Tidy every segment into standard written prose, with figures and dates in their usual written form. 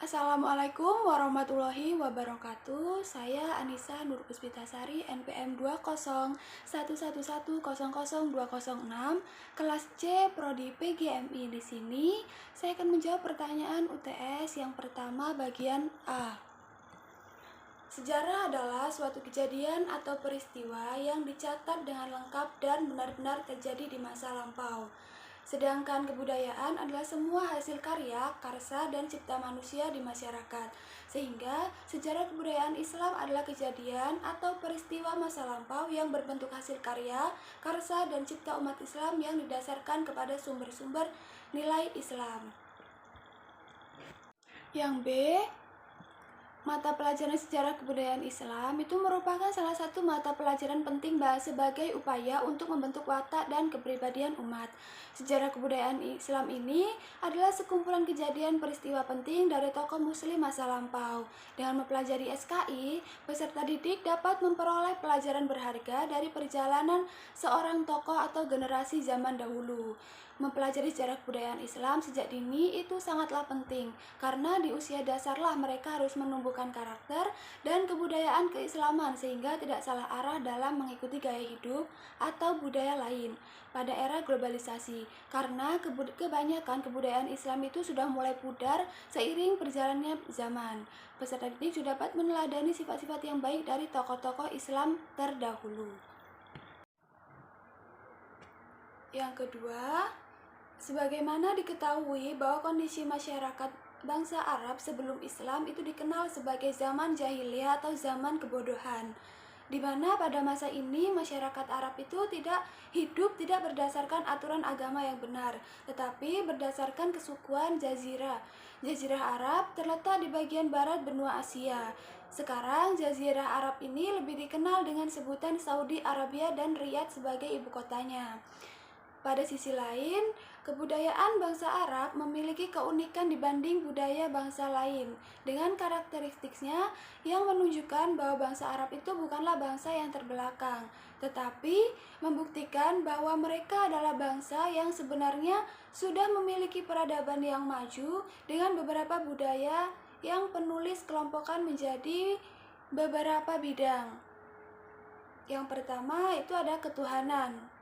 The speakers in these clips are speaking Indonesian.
Assalamualaikum warahmatullahi wabarakatuh. Saya Anissa Nur Puspitasari, NPM 20111100206, kelas C Prodi PGMI. Di sini saya akan menjawab pertanyaan UTS yang pertama bagian A. Sejarah adalah suatu kejadian atau peristiwa yang dicatat dengan lengkap dan benar-benar terjadi di masa lampau. Sedangkan kebudayaan adalah semua hasil karya, karsa, dan cipta manusia di masyarakat. Sehingga sejarah kebudayaan Islam adalah kejadian atau peristiwa masa lampau yang berbentuk hasil karya, karsa, dan cipta umat Islam yang didasarkan kepada sumber-sumber nilai Islam. Yang B, mata pelajaran sejarah kebudayaan Islam itu merupakan salah satu mata pelajaran penting sebagai upaya untuk membentuk watak dan kepribadian umat. Sejarah kebudayaan Islam ini adalah sekumpulan kejadian peristiwa penting dari tokoh muslim masa lampau. Dengan mempelajari SKI, peserta didik dapat memperoleh pelajaran berharga dari perjalanan seorang tokoh atau generasi zaman dahulu. Mempelajari sejarah kebudayaan Islam sejak dini itu sangatlah penting, karena di usia dasarlah mereka harus menumbuhkan karakter dan kebudayaan keislaman sehingga tidak salah arah dalam mengikuti gaya hidup atau budaya lain pada era globalisasi, karena kebanyakan kebudayaan Islam itu sudah mulai pudar seiring berjalannya zaman. Peserta didik sudah dapat meneladani sifat-sifat yang baik dari tokoh-tokoh Islam terdahulu. Yang kedua, sebagaimana diketahui bahwa kondisi masyarakat bangsa Arab sebelum Islam itu dikenal sebagai zaman jahiliyah atau zaman kebodohan, di mana pada masa ini masyarakat Arab itu hidup tidak berdasarkan aturan agama yang benar, tetapi berdasarkan kesukuan Jazirah. Jazirah Arab terletak di bagian barat benua Asia. Sekarang Jazirah Arab ini lebih dikenal dengan sebutan Saudi Arabia dan Riyadh sebagai ibu kotanya. Pada sisi lain, kebudayaan bangsa Arab memiliki keunikan dibanding budaya bangsa lain, dengan karakteristiknya yang menunjukkan bahwa bangsa Arab itu bukanlah bangsa yang terbelakang, tetapi membuktikan bahwa mereka adalah bangsa yang sebenarnya sudah memiliki peradaban yang maju dengan beberapa budaya yang penulis kelompokkan menjadi beberapa bidang. Yang pertama itu ada ketuhanan.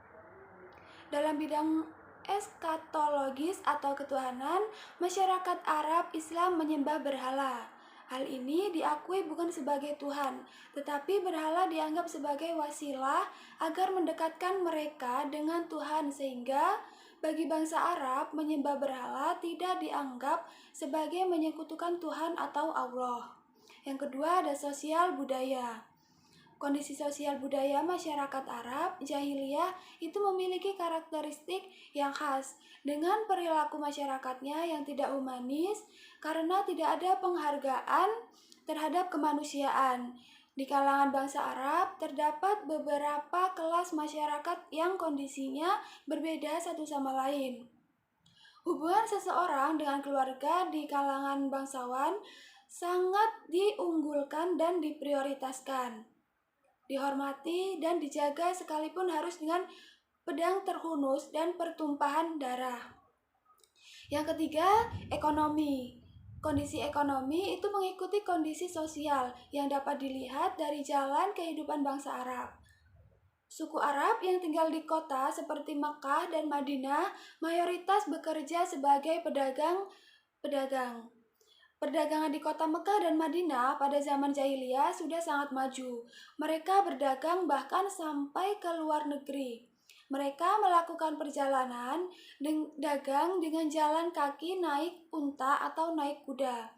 Dalam bidang eskatologis atau ketuhanan, masyarakat Arab Islam menyembah berhala. Hal ini diakui bukan sebagai Tuhan, tetapi berhala dianggap sebagai wasilah agar mendekatkan mereka dengan Tuhan, sehingga bagi bangsa Arab menyembah berhala tidak dianggap sebagai menyekutukan Tuhan atau Allah. Yang kedua ada sosial budaya. Kondisi sosial budaya masyarakat Arab jahiliyah itu memiliki karakteristik yang khas dengan perilaku masyarakatnya yang tidak humanis karena tidak ada penghargaan terhadap kemanusiaan. Di kalangan bangsa Arab terdapat beberapa kelas masyarakat yang kondisinya berbeda satu sama lain. Hubungan seseorang dengan keluarga di kalangan bangsawan sangat diunggulkan dan diprioritaskan, dihormati dan dijaga sekalipun harus dengan pedang terhunus dan pertumpahan darah. Yang ketiga, ekonomi. Kondisi ekonomi itu mengikuti kondisi sosial yang dapat dilihat dari jalan kehidupan bangsa Arab. Suku Arab yang tinggal di kota seperti Makkah dan Madinah mayoritas bekerja sebagai pedagang. Perdagangan di kota Mekah dan Madinah pada zaman jahiliyah sudah sangat maju. Mereka berdagang bahkan sampai ke luar negeri. Mereka melakukan perjalanan dagang dengan jalan kaki, naik unta atau naik kuda.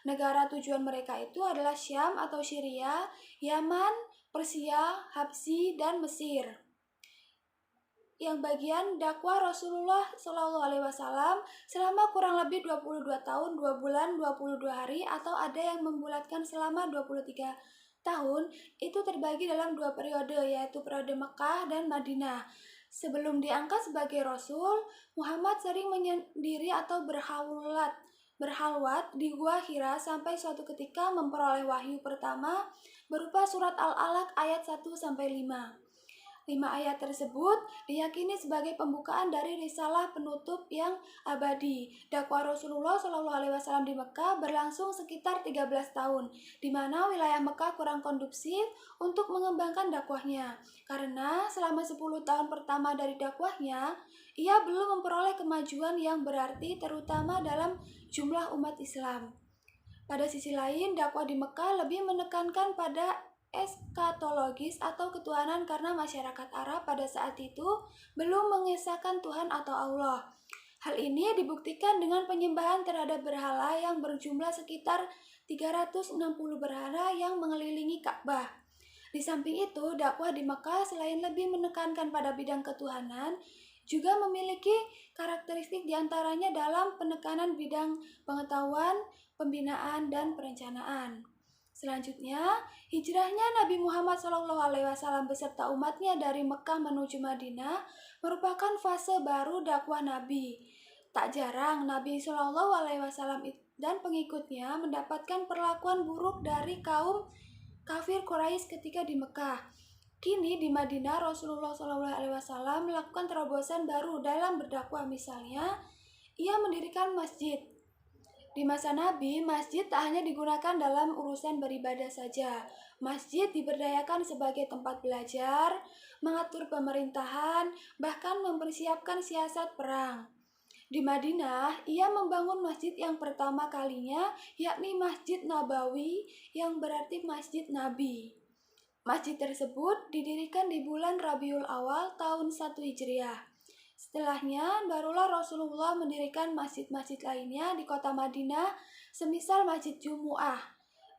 Negara tujuan mereka itu adalah Syam atau Syria, Yaman, Persia, Habsyi, dan Mesir. Yang bagian dakwah Rasulullah SAW selama kurang lebih 22 tahun, 2 bulan, 22 hari, atau ada yang membulatkan selama 23 tahun, itu terbagi dalam 2 periode, yaitu periode Mekah dan Madinah. Sebelum diangkat sebagai Rasul, Muhammad sering menyendiri atau berhalwat di Gua Hira sampai suatu ketika memperoleh wahyu pertama berupa surat Al-Alaq ayat 1-5. 5 ayat tersebut diyakini sebagai pembukaan dari risalah penutup yang abadi. Dakwah Rasulullah SAW di Mekah berlangsung sekitar 13 tahun, di mana wilayah Mekah kurang kondusif untuk mengembangkan dakwahnya. Karena selama 10 tahun pertama dari dakwahnya, ia belum memperoleh kemajuan yang berarti terutama dalam jumlah umat Islam. Pada sisi lain, dakwah di Mekah lebih menekankan pada eskatologis atau ketuhanan karena masyarakat Arab pada saat itu belum mengesahkan Tuhan atau Allah. Hal ini dibuktikan dengan penyembahan terhadap berhala yang berjumlah sekitar 360 berhala yang mengelilingi Ka'bah. Di samping itu, dakwah di Mekah selain lebih menekankan pada bidang ketuhanan, juga memiliki karakteristik diantaranya dalam penekanan bidang pengetahuan, pembinaan, dan perencanaan. Selanjutnya, hijrahnya Nabi Muhammad SAW beserta umatnya dari Mekah menuju Madinah merupakan fase baru dakwah Nabi. Tak jarang Nabi SAW dan pengikutnya mendapatkan perlakuan buruk dari kaum kafir Quraisy ketika di Mekah. Kini di Madinah, Rasulullah SAW melakukan terobosan baru dalam berdakwah. Misalnya, ia mendirikan masjid. Di masa Nabi, masjid tak hanya digunakan dalam urusan beribadah saja. Masjid diberdayakan sebagai tempat belajar, mengatur pemerintahan, bahkan mempersiapkan siasat perang. Di Madinah, ia membangun masjid yang pertama kalinya, yakni Masjid Nabawi, yang berarti Masjid Nabi. Masjid tersebut didirikan di bulan Rabiul Awal tahun 1 Hijriah. Setelahnya, barulah Rasulullah mendirikan masjid-masjid lainnya di kota Madinah, semisal Masjid Jumu'ah,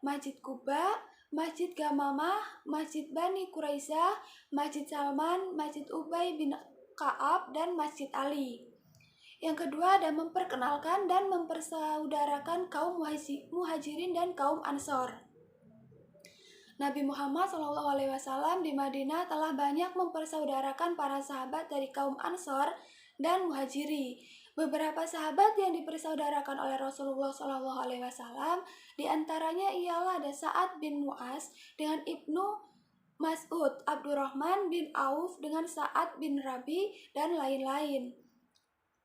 Masjid Quba, Masjid Gamamah, Masjid Bani Quraisyah, Masjid Salman, Masjid Ubay bin Ka'ab, dan Masjid Ali. Yang kedua ada memperkenalkan dan mempersaudarakan kaum muhajirin dan kaum ansor. Nabi Muhammad SAW di Madinah telah banyak mempersaudarakan para sahabat dari kaum Ansor dan Muhajiri. Beberapa sahabat yang dipersaudarakan oleh Rasulullah SAW diantaranya ialah ada Sa'ad bin Mu'az dengan Ibnu Mas'ud, Abdurrahman bin Auf dengan Sa'ad bin Rabi, dan lain-lain.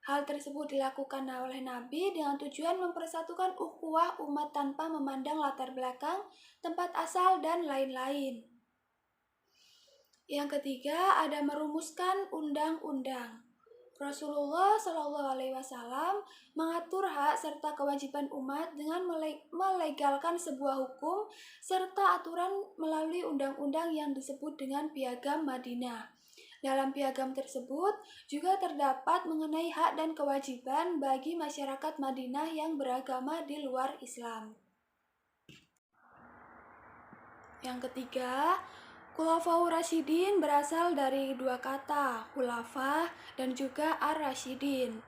Hal tersebut dilakukan oleh Nabi dengan tujuan mempersatukan ukhuwah umat tanpa memandang latar belakang, tempat asal, dan lain-lain. Yang ketiga ada merumuskan undang-undang. Rasulullah SAW mengatur hak serta kewajiban umat dengan melegalkan sebuah hukum serta aturan melalui undang-undang yang disebut dengan Piagam Madinah. Dalam piagam tersebut juga terdapat mengenai hak dan kewajiban bagi masyarakat Madinah yang beragama di luar Islam. Yang ketiga, Khulafaur Rasyidin berasal dari dua kata, khulafah dan juga ar-rasyidin.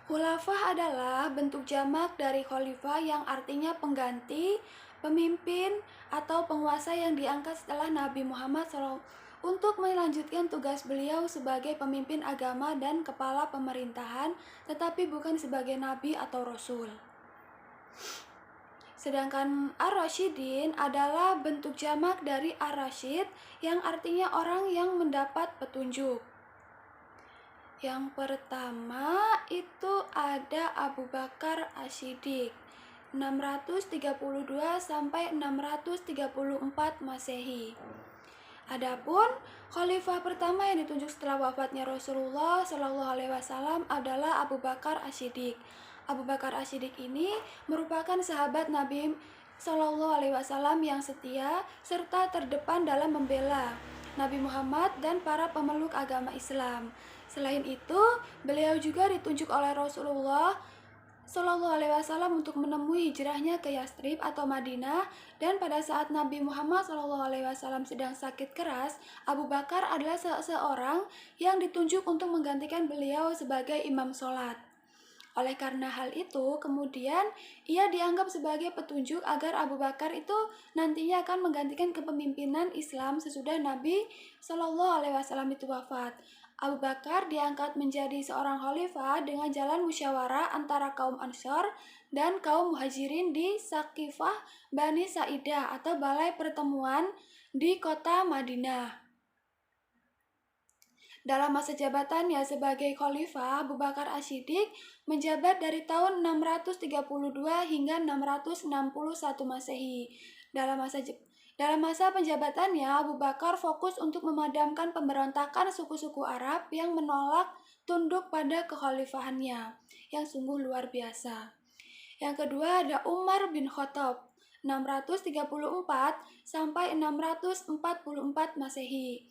Khulafah adalah bentuk jamak dari khalifah yang artinya pengganti, pemimpin, atau penguasa yang diangkat setelah Nabi Muhammad SAW untuk melanjutkan tugas beliau sebagai pemimpin agama dan kepala pemerintahan, tetapi bukan sebagai nabi atau rasul. Sedangkan ar-rasyidin adalah bentuk jamak dari ar-rasyid yang artinya orang yang mendapat petunjuk. Yang pertama itu ada Abu Bakar As-Siddiq 632 sampai 634 Masehi. Adapun khalifah pertama yang ditunjuk setelah wafatnya Rasulullah SAW adalah Abu Bakar As-Siddiq. Abu Bakar As-Siddiq ini merupakan sahabat Nabi SAW yang setia serta terdepan dalam membela Nabi Muhammad dan para pemeluk agama Islam. Selain itu, beliau juga ditunjuk oleh Rasulullah SAW untuk menemui hijrahnya ke Yastrib atau Madinah, dan pada saat Nabi Muhammad SAW sedang sakit keras, Abu Bakar adalah seseorang yang ditunjuk untuk menggantikan beliau sebagai imam sholat. Oleh karena hal itu, kemudian ia dianggap sebagai petunjuk agar Abu Bakar itu nantinya akan menggantikan kepemimpinan Islam sesudah Nabi SAW itu wafat. Abu Bakar diangkat menjadi seorang khalifah dengan jalan musyawarah antara kaum Ansor dan kaum Muhajirin di Saqifah Bani Sa'idah atau balai pertemuan di kota Madinah. Dalam masa jabatannya sebagai khalifah, Abu Bakar As-Siddiq menjabat dari tahun 632 hingga 661 Masehi. Dalam masa penjabatannya, Abu Bakar fokus untuk memadamkan pemberontakan suku-suku Arab yang menolak tunduk pada kekhalifahannya, yang sungguh luar biasa. Yang kedua ada Umar bin Khattab, 634 sampai 644 Masehi.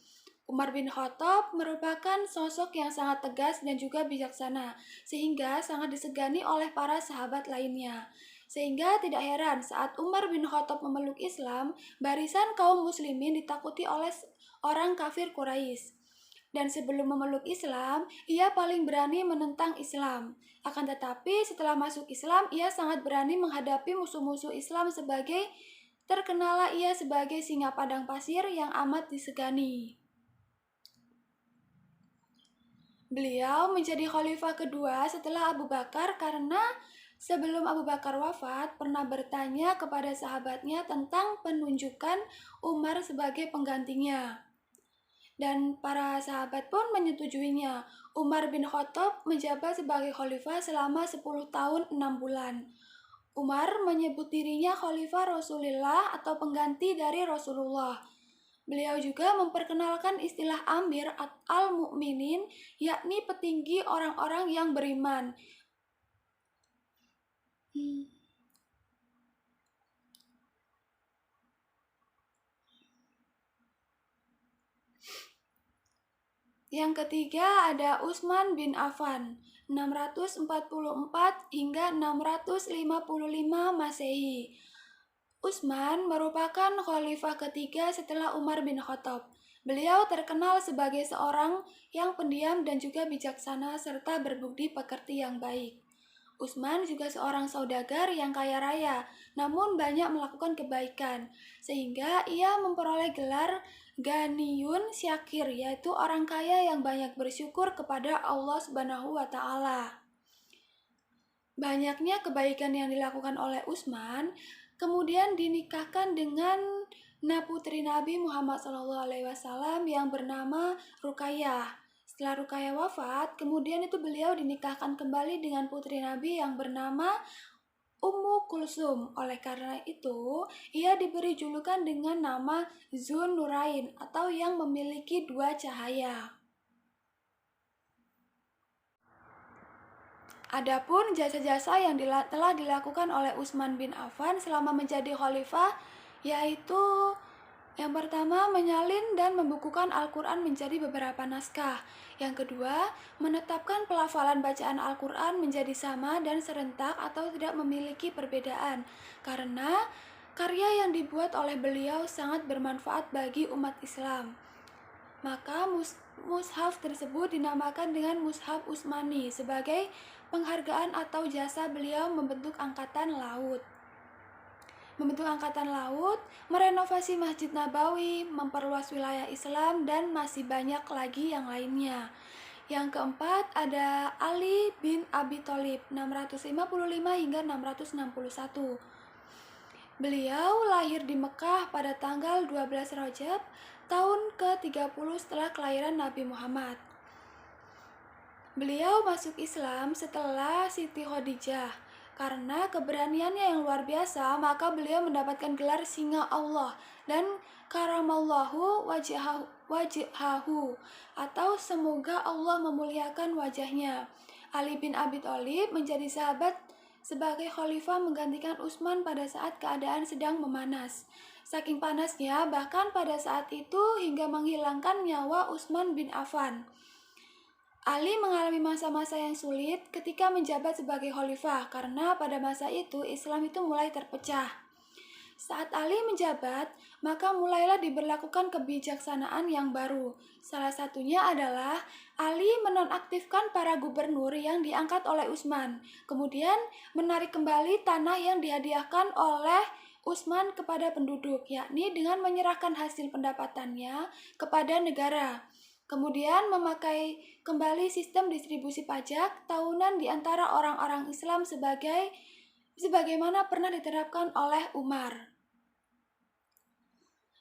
Umar bin Khattab merupakan sosok yang sangat tegas dan juga bijaksana, sehingga sangat disegani oleh para sahabat lainnya. Sehingga tidak heran saat Umar bin Khattab memeluk Islam, barisan kaum muslimin ditakuti oleh orang kafir Quraisy. Dan sebelum memeluk Islam, ia paling berani menentang Islam. Akan tetapi setelah masuk Islam, ia sangat berani menghadapi musuh-musuh Islam terkenallah ia sebagai singa padang pasir yang amat disegani. Beliau menjadi khalifah kedua setelah Abu Bakar karena sebelum Abu Bakar wafat pernah bertanya kepada sahabatnya tentang penunjukan Umar sebagai penggantinya. Dan para sahabat pun menyetujuinya. Umar bin Khattab menjabat sebagai khalifah selama 10 tahun 6 bulan. Umar menyebut dirinya khalifah Rasulullah atau pengganti dari Rasulullah. Beliau juga memperkenalkan istilah Amir al-Mu'minin, yakni petinggi orang-orang yang beriman. Yang ketiga ada Utsman bin Affan, 644 hingga 655 Masehi. Utsman merupakan khalifah ketiga setelah Umar bin Khattab. Beliau terkenal sebagai seorang yang pendiam dan juga bijaksana serta berbudi pekerti yang baik. Utsman juga seorang saudagar yang kaya raya, namun banyak melakukan kebaikan, sehingga ia memperoleh gelar Ghaniyun Syakir, yaitu orang kaya yang banyak bersyukur kepada Allah Subhanahu wa Ta'ala. Banyaknya kebaikan yang dilakukan oleh Utsman kemudian dinikahkan dengan putri Nabi Muhammad SAW yang bernama Ruqayyah. Setelah Ruqayyah wafat, kemudian itu beliau dinikahkan kembali dengan putri Nabi yang bernama Ummu Kulsum. Oleh karena itu, ia diberi julukan dengan nama Zun Nurain atau yang memiliki dua cahaya. Adapun jasa-jasa yang telah dilakukan oleh Utsman bin Affan selama menjadi khalifah yaitu yang pertama menyalin dan membukukan Al-Quran menjadi beberapa naskah. Yang kedua, menetapkan pelafalan bacaan Al-Quran menjadi sama dan serentak atau tidak memiliki perbedaan karena karya yang dibuat oleh beliau sangat bermanfaat bagi umat Islam. Maka mushaf tersebut dinamakan dengan Mushaf Utsmani sebagai penghargaan atau jasa beliau membentuk angkatan laut, merenovasi Masjid Nabawi, memperluas wilayah Islam, dan masih banyak lagi yang lainnya. Yang keempat ada Ali bin Abi Thalib, 655 hingga 661. Beliau lahir di Mekah pada tanggal 12 Rajab, tahun ke-30 setelah kelahiran Nabi Muhammad. Beliau masuk Islam setelah Siti Khadijah. Karena keberaniannya yang luar biasa, maka beliau mendapatkan gelar Singa Allah dan Karamallahu wajhahu atau semoga Allah memuliakan wajahnya. Ali bin Abi Thalib menjadi sahabat sebagai khalifah menggantikan Utsman pada saat keadaan sedang memanas. Saking panasnya, bahkan pada saat itu hingga menghilangkan nyawa Utsman bin Affan. Ali mengalami masa-masa yang sulit ketika menjabat sebagai khalifah karena pada masa itu Islam itu mulai terpecah. Saat Ali menjabat, maka mulailah diberlakukan kebijaksanaan yang baru. Salah satunya adalah Ali menonaktifkan para gubernur yang diangkat oleh Utsman, kemudian menarik kembali tanah yang dihadiahkan oleh Utsman kepada penduduk, yakni dengan menyerahkan hasil pendapatannya kepada negara. Kemudian memakai kembali sistem distribusi pajak tahunan di antara orang-orang Islam sebagaimana pernah diterapkan oleh Umar.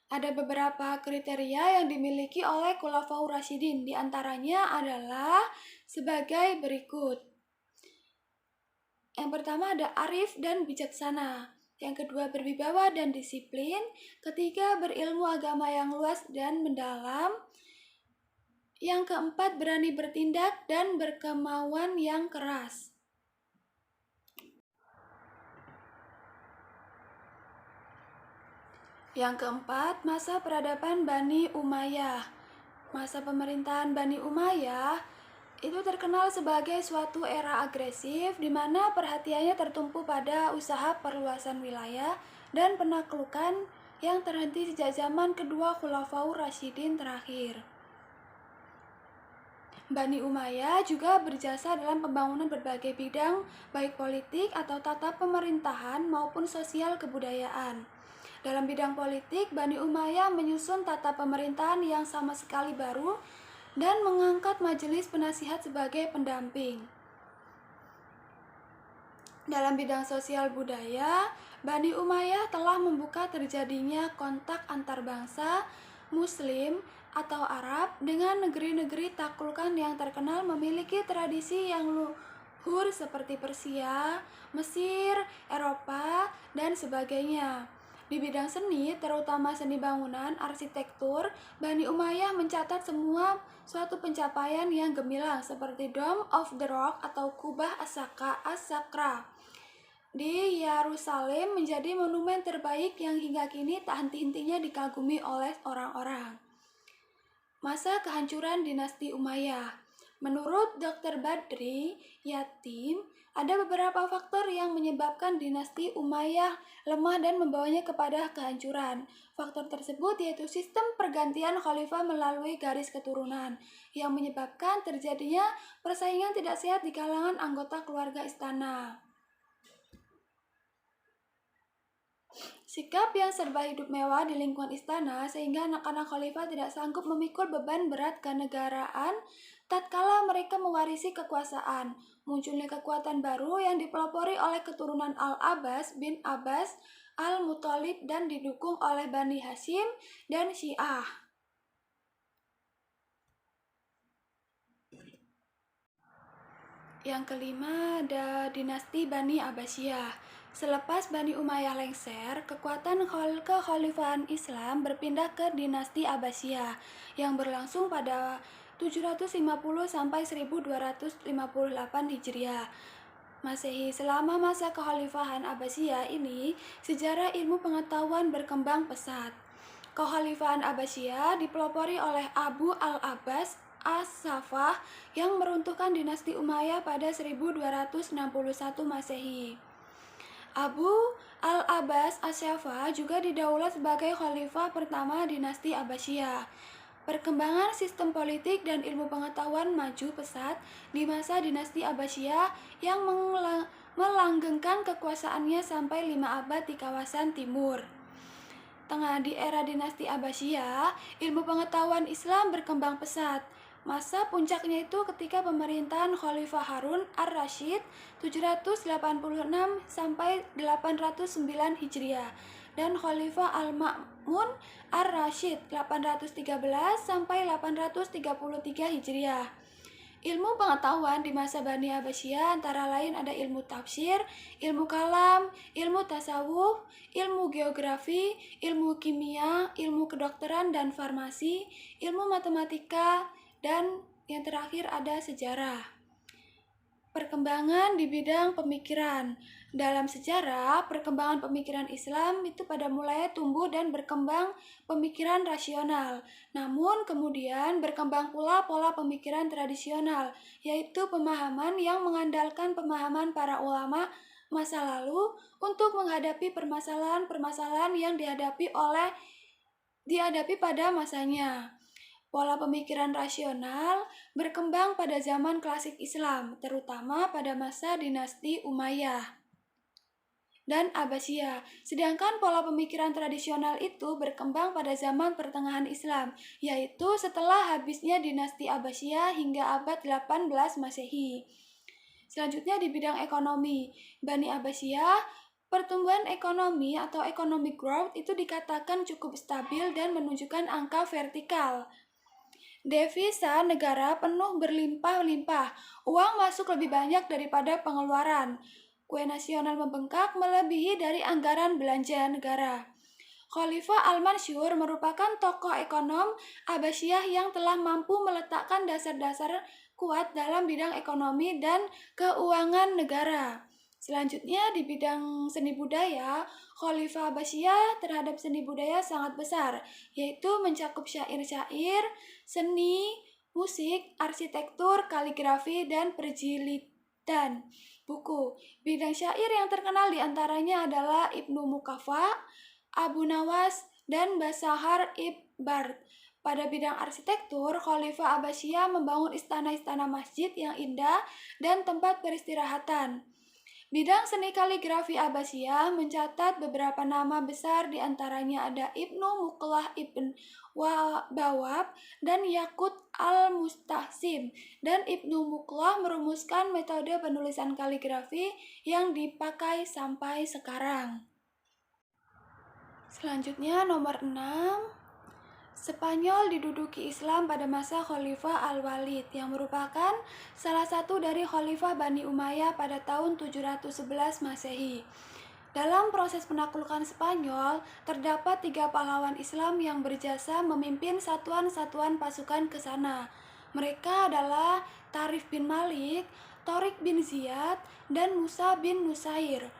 Ada beberapa kriteria yang dimiliki oleh Khulafaur Rasyidin, di antaranya adalah sebagai berikut. Yang pertama ada arif dan bijaksana. Yang kedua berwibawa dan disiplin. Ketiga berilmu agama yang luas dan mendalam. Yang keempat berani bertindak dan berkemauan yang keras. Yang keempat, masa peradaban Bani Umayyah. Masa pemerintahan Bani Umayyah itu terkenal sebagai suatu era agresif di mana perhatiannya tertumpu pada usaha perluasan wilayah dan penaklukan yang terhenti sejak zaman kedua Khulafaur Rasyidin terakhir. Bani Umayyah juga berjasa dalam pembangunan berbagai bidang, baik politik atau tata pemerintahan maupun sosial kebudayaan. Dalam bidang politik, Bani Umayyah menyusun tata pemerintahan yang sama sekali baru dan mengangkat majelis penasihat sebagai pendamping. Dalam bidang sosial budaya, Bani Umayyah telah membuka terjadinya kontak antar bangsa, Muslim atau Arab dengan negeri-negeri taklukan yang terkenal memiliki tradisi yang luhur seperti Persia, Mesir, Eropa, dan sebagainya. Di bidang seni, terutama seni bangunan, arsitektur, Bani Umayyah mencatat semua suatu pencapaian yang gemilang seperti Dome of the Rock atau Kubah As-Sakra di Yerusalem menjadi monumen terbaik yang hingga kini tak henti-hentinya dikagumi oleh orang-orang. Masa kehancuran dinasti Umayyah. Menurut Dr. Badri Yatim, ada beberapa faktor yang menyebabkan dinasti Umayyah lemah dan membawanya kepada kehancuran. Faktor tersebut yaitu sistem pergantian khalifah melalui garis keturunan yang menyebabkan terjadinya persaingan tidak sehat di kalangan anggota keluarga istana. Sikap yang serba hidup mewah di lingkungan istana sehingga anak-anak khalifah tidak sanggup memikul beban berat kenegaraan tatkala mereka mewarisi kekuasaan. Munculnya kekuatan baru yang dipelopori oleh keturunan Al-Abbas bin Abbas Al-Muthalib dan didukung oleh Bani Hashim dan Syiah. Yang kelima ada dinasti Bani Abbasiyah. Selepas Bani Umayyah lengser, kekuatan kekhalifahan Islam berpindah ke dinasti Abbasiyah yang berlangsung pada 750 sampai 1258 Hijriah Masehi. Selama masa kekhalifahan Abbasiyah ini, sejarah ilmu pengetahuan berkembang pesat. Kekhalifahan Abbasiyah dipelopori oleh Abu al-Abbas As-Safah yang meruntuhkan dinasti Umayyah pada 1261 Masehi. Abu al-Abbas As-Safah juga didaulat sebagai khalifah pertama dinasti Abbasiyah. Perkembangan sistem politik dan ilmu pengetahuan maju pesat di masa dinasti Abbasiyah yang melanggengkan kekuasaannya sampai 5 abad di kawasan timur tengah. Di era dinasti Abbasiyah, ilmu pengetahuan Islam berkembang pesat. Masa puncaknya itu ketika pemerintahan Khalifah Harun ar-Rasyid 786 sampai 809 Hijriah dan Khalifah Al-Ma'mun ar-Rasyid 813 sampai 833 Hijriah. Ilmu pengetahuan di masa Bani Abbasiyah antara lain ada ilmu tafsir, ilmu kalam, ilmu tasawuf, ilmu geografi, ilmu kimia, ilmu kedokteran dan farmasi, ilmu matematika, dan yang terakhir ada sejarah. Perkembangan di bidang pemikiran. Dalam sejarah, perkembangan pemikiran Islam itu pada mulanya tumbuh dan berkembang pemikiran rasional. Namun kemudian berkembang pula pola pemikiran tradisional, yaitu pemahaman yang mengandalkan pemahaman para ulama masa lalu untuk menghadapi permasalahan-permasalahan yang dihadapi pada masanya. Pola pemikiran rasional berkembang pada zaman klasik Islam, terutama pada masa dinasti Umayyah dan Abbasiyah. Sedangkan pola pemikiran tradisional itu berkembang pada zaman pertengahan Islam, yaitu setelah habisnya dinasti Abbasiyah hingga abad 18 Masehi. Selanjutnya di bidang ekonomi, Bani Abbasiyah Pertumbuhan ekonomi atau economic growth itu dikatakan cukup stabil dan menunjukkan angka vertikal. Devisa negara penuh berlimpah-limpah, uang masuk lebih banyak daripada pengeluaran. Kue nasional membengkak melebihi dari anggaran belanja negara. Khalifah Al-Mansur merupakan tokoh ekonom Abbasiyah yang telah mampu meletakkan dasar-dasar kuat dalam bidang ekonomi dan keuangan negara. Selanjutnya di bidang seni budaya, Khalifah Abbasiyah terhadap seni budaya sangat besar, yaitu mencakup syair-syair, seni, musik, arsitektur, kaligrafi, dan perjilidan buku. Bidang syair yang terkenal diantaranya adalah Ibnu Mukafa, Abu Nawas, dan Basahar Ibn. Pada bidang arsitektur, Khalifah Abbasiyah membangun istana-istana masjid yang indah dan tempat peristirahatan. Bidang seni kaligrafi Abbasiyah mencatat beberapa nama besar, diantaranya ada Ibnu Muqlah Ibn Bawab dan Yakut Al-Mustahsim. Dan Ibnu Muqlah merumuskan metode penulisan kaligrafi yang dipakai sampai sekarang. Selanjutnya nomor 6. Spanyol diduduki Islam pada masa Khalifah Al-Walid yang merupakan salah satu dari Khalifah Bani Umayyah pada tahun 711 Masehi. Dalam proses penaklukan Spanyol, terdapat 3 pahlawan Islam yang berjasa memimpin satuan-satuan pasukan ke sana. Mereka adalah Tarif bin Malik, Torik bin Ziyad, dan Musa bin Nusair.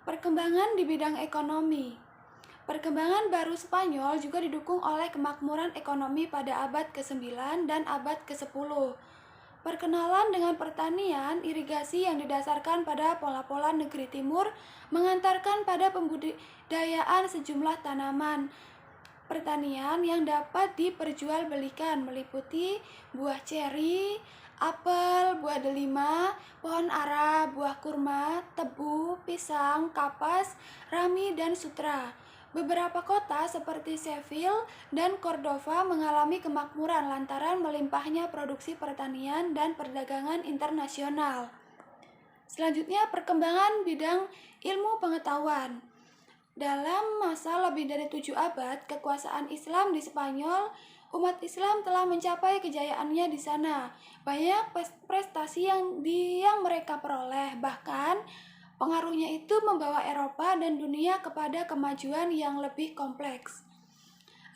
Perkembangan di bidang ekonomi. Perkembangan baru Spanyol juga didukung oleh kemakmuran ekonomi pada abad ke-9 dan abad ke-10. Perkenalan dengan pertanian, irigasi yang didasarkan pada pola-pola negeri timur mengantarkan pada pembudidayaan sejumlah tanaman pertanian yang dapat diperjualbelikan, meliputi buah ceri, apel, buah delima, pohon ara, buah kurma, tebu, pisang, kapas, rami, dan sutra. Beberapa kota seperti Seville dan Cordova mengalami kemakmuran lantaran melimpahnya produksi pertanian dan perdagangan internasional. Selanjutnya, perkembangan bidang ilmu pengetahuan. Dalam masa lebih dari 7 abad kekuasaan Islam di Spanyol, umat Islam telah mencapai kejayaannya di sana. Banyak prestasi yang mereka peroleh, bahkan pengaruhnya itu membawa Eropa dan dunia kepada kemajuan yang lebih kompleks.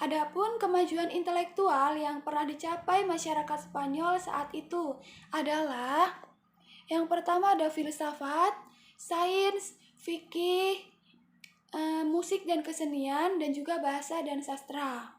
Adapun kemajuan intelektual yang pernah dicapai masyarakat Spanyol saat itu adalah yang pertama ada filsafat, sains, fikih, musik dan kesenian, dan juga bahasa dan sastra.